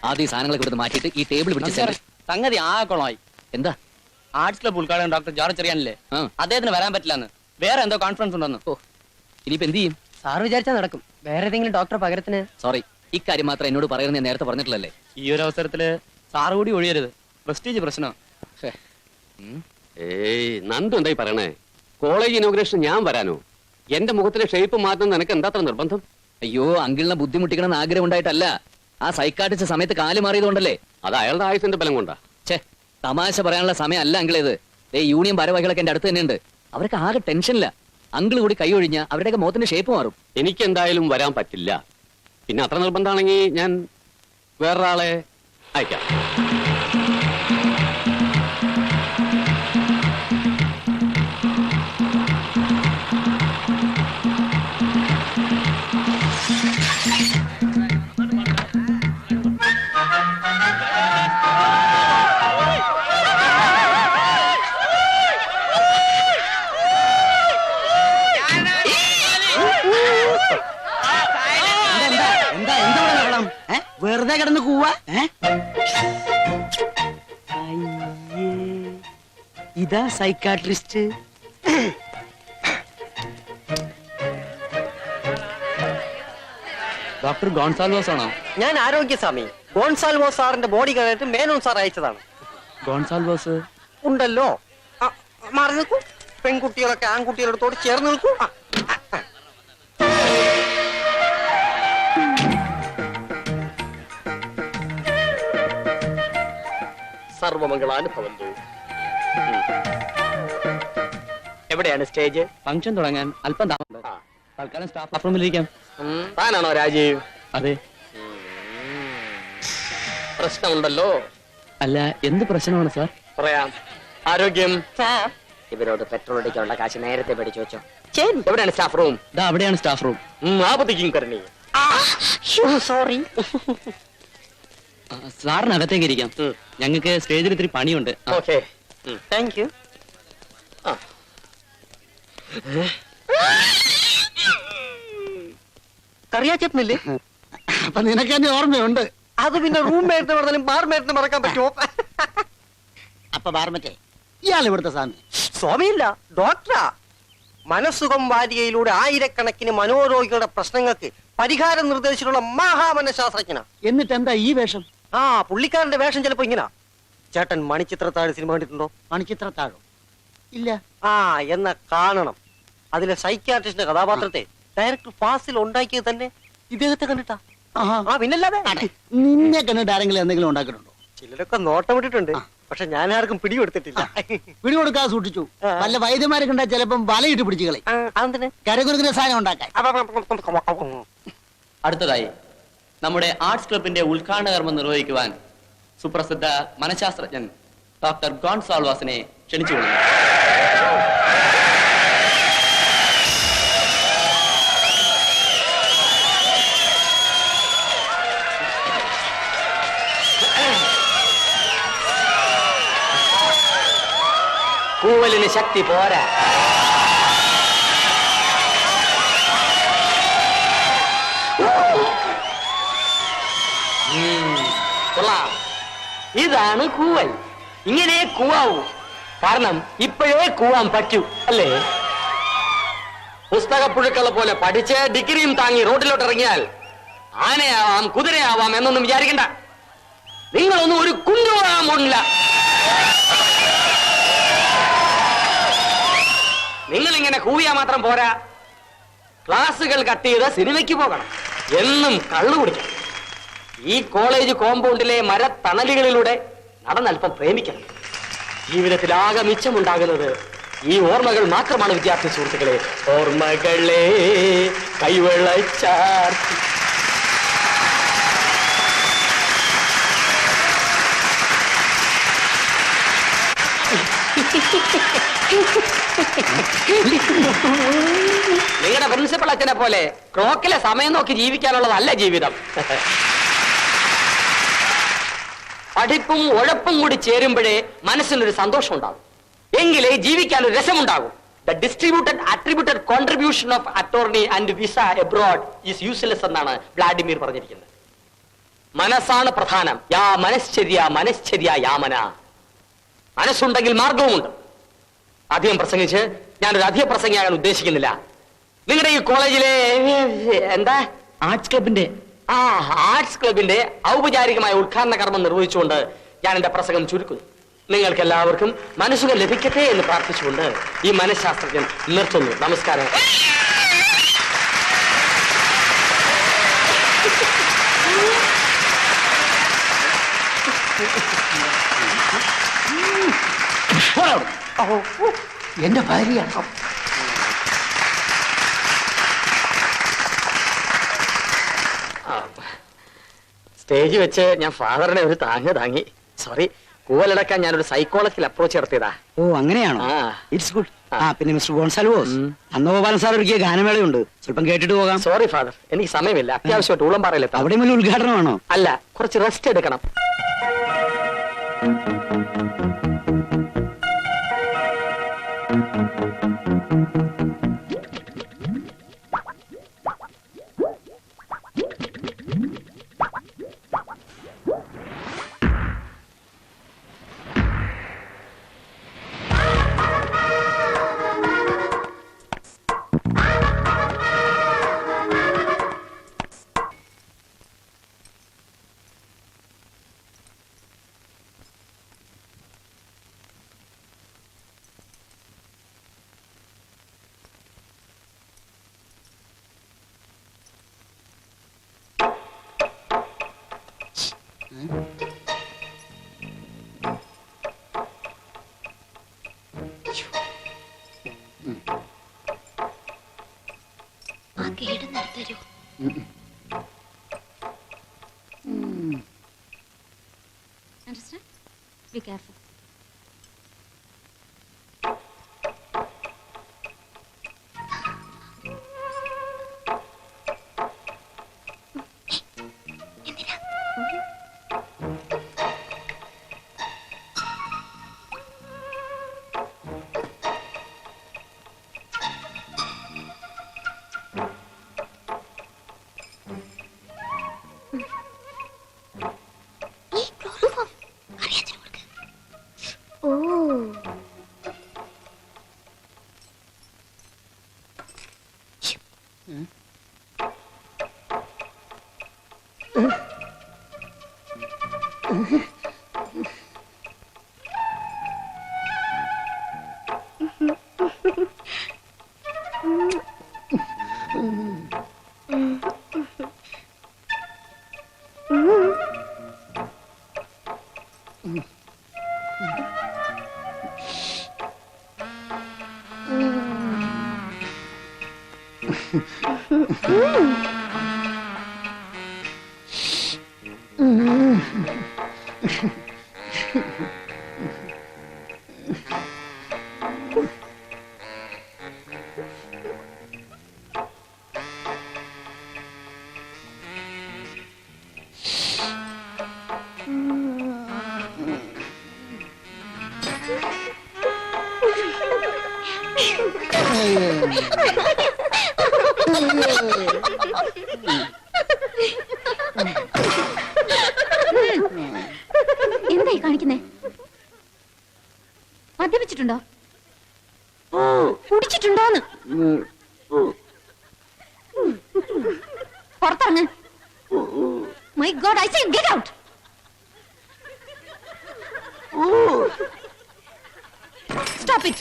ആദ്യം ഈ സാധനങ്ങളൊക്കെ ഇവിടുന്ന് മാറ്റിയിട്ട് ഈ ടേബിൾ പിടിച്ച് സംഗതി ആകോളമായി. എന്താ? ആർട്സ് ക്ലബ് ഉദ്ഘാടനം ഡോക്ടർ ജോർജ് അറിയാനില്ലേ? അദ്ദേഹത്തിന് വരാൻ പറ്റില്ലെന്ന്, വേറെ എന്തോ കോൺഫറൻസ് ഉണ്ടെന്ന്. ഓ, ഇനിയിപ്പോ എന്ത് ചെയ്യും? സാർ വിചാരിച്ചാൽ നടക്കും. വേറെ ഏതെങ്കിലും ഡോക്ടർ പകരത്തിന്. സോറി, ഇക്കാര്യം മാത്രം എന്നോട് പറയുന്നത് ഞാൻ നേരത്തെ പറഞ്ഞിട്ടില്ലല്ലേ. ഈ ഒരു അവസരത്തില് സാറ് കൂടി ഒഴിയരുത്, പ്രസ്റ്റീജ് പ്രശ്നം. ഏയ് നന്ദു എന്തായി പറയണേ? കോളേജ് ഇനോഗ്രേഷൻ ഞാൻ വരാനോ? എന്റെ മുഖത്തിലെ ഷേപ്പ് മാറ്റുന്ന നിനക്ക് എന്താ അത്ര നിർബന്ധം? അയ്യോ, അങ്കിളിനെ ബുദ്ധിമുട്ടിക്കണമെന്ന് ആഗ്രഹം ഉണ്ടായിട്ടല്ല, ആ സൈക്കാട്രിസ്റ്റ് സമയത്ത് കാല് മാറിയതുകൊണ്ടല്ലേ. അത് അയാളുടെ ആയുസിന്റെ ബലം കൊണ്ടാ. ഛേ, തമാശ പറയാനുള്ള സമയം അല്ല അങ്കിളേത്. യൂണിയൻ ഭാരവാഹികളൊക്കെ എന്റെ അടുത്ത് തന്നെയുണ്ട്. അവർക്ക് ആകെ ടെൻഷനില്ല. അങ്കിൾ കൂടി കൈ ഒഴിഞ്ഞ അവരുടെയൊക്കെ മുഖത്തിന്റെ ഷേപ്പ് മാറും. എനിക്ക് എന്തായാലും വരാൻ പറ്റില്ല. പിന്നെ അത്ര നിർബന്ധമാണെങ്കിൽ ഞാൻ വേറൊരാളെ അയക്കാം. വെറുതെ കിടന്ന് കൂവാ. ഇതാ സൈക്കാട്രിസ്റ്റ്. ഡോക്ടർ ഗോൺസാൽവോസ് ആണോ? ഞാൻ ആരോഗ്യസ്വാമി. ഗോൺസാൽവോസ് സാറിന്റെ ബോഡി കഴിഞ്ഞിട്ട് മേനോൻ സാർ അയച്ചതാണ്. ഗോൺസാൽവോസ് ഉണ്ടല്ലോ. മാറി നിൽക്കൂ. പെൺകുട്ടികളൊക്കെ ആൺകുട്ടികളോട് ചേർന്ന് നിൽക്കൂ. സർവമംഗളാനുഭവന്തു. എവിടെയാണ് സ്റ്റേജ്? ഫംഗ്ഷൻ തുടങ്ങാൻ അല്പം താമസം. തൽക്കാലം സ്റ്റാഫ് റൂമിലിരിക്കാം. താനാണോ രാജീവ്? അതെ. പ്രശ്നമുണ്ടല്ലോ. അല്ല, എന്ത് പ്രശ്നമാണ് സാർ? പറയാം. ആരോഗ്യം. ഇവരോട് പെട്രോൾ അടിക്കാനുള്ള കാശ് നേരത്തെ പഠിച്ചു വെച്ചോ. എവിടെയാണ് സ്റ്റാഫ് റൂം? അവിടെയാണ് സ്റ്റാഫ് റൂം. ആപത്തിക്കും കരണി. സോറി. സാറിനകത്തേക്ക് ഇരിക്കാം. ഞങ്ങൾക്ക് സ്റ്റേജിൽ ഇത്തിരി പണിയുണ്ട്. Okay, thank you. കറിയാച്ചേട്ടനില്ലേ? അപ്പൊ നിനക്ക് എന്നെ ഓർമ്മയുണ്ട്. അത് പിന്നെ റൂം മേറ്റ് പറഞ്ഞാലും ബാർ മേറ്റിന് മറക്കാൻ പറ്റുമോ? അപ്പൊ ബാർമറ്റേ ഇയാൾ ഇവിടുത്തെ സ്വാമി? സ്വാമിയില്ല, ഡോക്ടറാ. മനസ്സുഖം വാരികയിലൂടെ ആയിരക്കണക്കിന് മനോരോഗികളുടെ പ്രശ്നങ്ങൾക്ക് പരിഹാരം നിർദ്ദേശിച്ചിട്ടുള്ള മഹാമനഃശാസ്ത്രജ്ഞനാ. എന്നിട്ട് എന്താ ഈ വേഷം? പുള്ളിക്കാരന്റെ വേഷം ചിലപ്പോ ഇങ്ങനെ. ചേട്ടൻ മണിച്ചിത്രത്താഴ് സിനിമ കണ്ടിട്ടുണ്ടോ? മണിച്ചിത്രത്താഴോ? ഇല്ല. എന്ന കാണണം. അതിലെ സൈക്യാട്രിസ്റ്റിന്റെ കഥാപാത്രത്തെ ഡയറക്ടർ ഫാസിൽ ഉണ്ടാക്കിയത് തന്നെ ഇദ്ദേഹത്തെ കണ്ടിട്ടാ. പിന്നല്ലാതെ നിന്നെ കണ്ടിട്ട് ആരെങ്കിലും എന്തെങ്കിലും ഉണ്ടാക്കിയിട്ടുണ്ടോ? ചിലരൊക്കെ നോട്ടമിട്ടിട്ടുണ്ട്, പക്ഷെ ഞാൻ ആർക്കും പിടികൊടുത്തിട്ടില്ല. പിടികൊടുക്കാതെ സൂക്ഷിച്ചു. വല്ല വൈദ്യന്മാരെ കണ്ടാൽ ചിലപ്പം വലയിട്ട് പിടിച്ചു കളി. കരകുരുക്കുന്ന സാധനം ഉണ്ടാക്കാൻ. അടുത്തതായി നമ്മുടെ ആർട്സ് ക്ലബിന്റെ ഉദ്ഘാടന കർമ്മം നിർവഹിക്കുവാൻ സുപ്രസിദ്ധ മനഃശാസ്ത്രജ്ഞൻ ഡോക്ടർ ഗോൺസാൽവാസിനെ ക്ഷണിച്ചുകൊള്ളുന്നു. കൂവലിന് ശക്തി പോരാ. ഇതാണ് കൂവൽ. ഇങ്ങനെ കൂവാവൂ. കാരണം ഇപ്പോഴേ കൂവാൻ പറ്റൂ, അല്ലേ? പുസ്തകപ്പുഴുക്കളെ പോലെ പഠിച്ച് ഡിഗ്രിയും താങ്ങി റോഡിലോട്ട് ഇറങ്ങിയാൽ ആനയാവാം, കുതിരയാവാം എന്നൊന്നും വിചാരിക്കണ്ട. നിങ്ങളൊന്നും ഒരു കുഞ്ഞുവാൻ പോണില്ല. നിങ്ങളിങ്ങനെ കൂവിയാ മാത്രം പോരാ. ക്ലാസുകൾ കട്ട് ചെയ്ത് സിനിമയ്ക്ക് പോകണം. എന്നും കള്ളു കുടിക്കണം. ഈ കോളേജ് കോമ്പൗണ്ടിലെ മരത്തണലുകളിലൂടെ നടന്നൽപ്പം പ്രേമിക്കണം. ജീവിതത്തിലാകെ മിച്ചമുണ്ടാകുന്നത് ഈ ഓർമ്മകൾ മാത്രമാണ് വിദ്യാർത്ഥി സുഹൃത്തുക്കളെ. ഓർമ്മകളെ കൈവെള്ളച്ചാർത്തി. നിങ്ങളുടെ പ്രിൻസിപ്പൽ അച്ഛനെ പോലെ ക്ലോക്കിലെ സമയം നോക്കി ജീവിക്കാനുള്ളതല്ല ജീവിതം. പഠിപ്പും ഉഴപ്പും കൂടി ചേരുമ്പോഴേ മനസ്സിനൊരു സന്തോഷം ഉണ്ടാകും. എങ്കിലേ ജീവിക്കാൻ ഒരു രസമുണ്ടാകും. the distributed attributed contribution of attorney and visa abroad is useless എന്നാണ് വ്ളാഡിമിർ പറഞ്ഞിരിക്കുന്നത്. മനസ്സാണ് പ്രധാനം. യാ മനശ്ചര്യ യാമന. മനസ്സുണ്ടെങ്കിൽ മാർഗവുമുണ്ട്. അധികം പ്രസംഗിച്ച് ഞാനൊരു അധിക പ്രസംഗിയാകാൻ ഉദ്ദേശിക്കുന്നില്ല. നിങ്ങളുടെ ഈ കോളേജിലെ എന്താ ആർട്സ് ക്ലബിന്റെ ആർട്സ് ക്ലബിന്റെ ഔപചാരികമായ ഉദ്ഘാടന കർമ്മം നിർവഹിച്ചുകൊണ്ട് ഞാൻ എന്റെ പ്രസംഗം ചുരുക്കുന്നു. നിങ്ങൾക്ക് എല്ലാവർക്കും മനസ്സുകൾ ലഭിക്കട്ടെ എന്ന് പ്രാർത്ഥിച്ചുകൊണ്ട് ഈ മനഃശാസ്ത്രജ്ഞൻ നിർത്തുന്നു. നമസ്കാരം. എന്റെ ഭാര്യയാണ്. സ്റ്റേജ് വെച്ച് ഞാൻ ഫാദറിനെ ഒരു താങ്ങി. സോറി, കൂവലടക്കാൻ ഞാനൊരു സൈക്കോളജിക്കൽ അപ്രോച്ച് നടത്തിയതാ. ഓ അങ്ങനെയാണോ? It's good. പിന്നെ മിസ്റ്റർ ഗോൺസാൽവോസ്, നന്ദഗോപാലൻ സാർ ഒരുക്കിയ ഗാനമേളയുണ്ട്, സ്വല്പം കേട്ടിട്ട് പോകാം. സോറി ഫാദർ, എനിക്ക് സമയമില്ല. അത്യാവശ്യമായിട്ട് ഊളംപാറയിലെത്താം. അവിടെ വലിയ ഉദ്ഘാടനമാണോ? അല്ല, കുറച്ച് റെസ്റ്റ് എടുക്കണം. Understand? Be careful. എന്തായി കാണിക്കുന്നേ? മദ്യപിച്ചിട്ടുണ്ടോ? കുടിച്ചിട്ടുണ്ടോന്ന്? പുറത്തിറങ്ങ്. My God, I say get out. Stop it.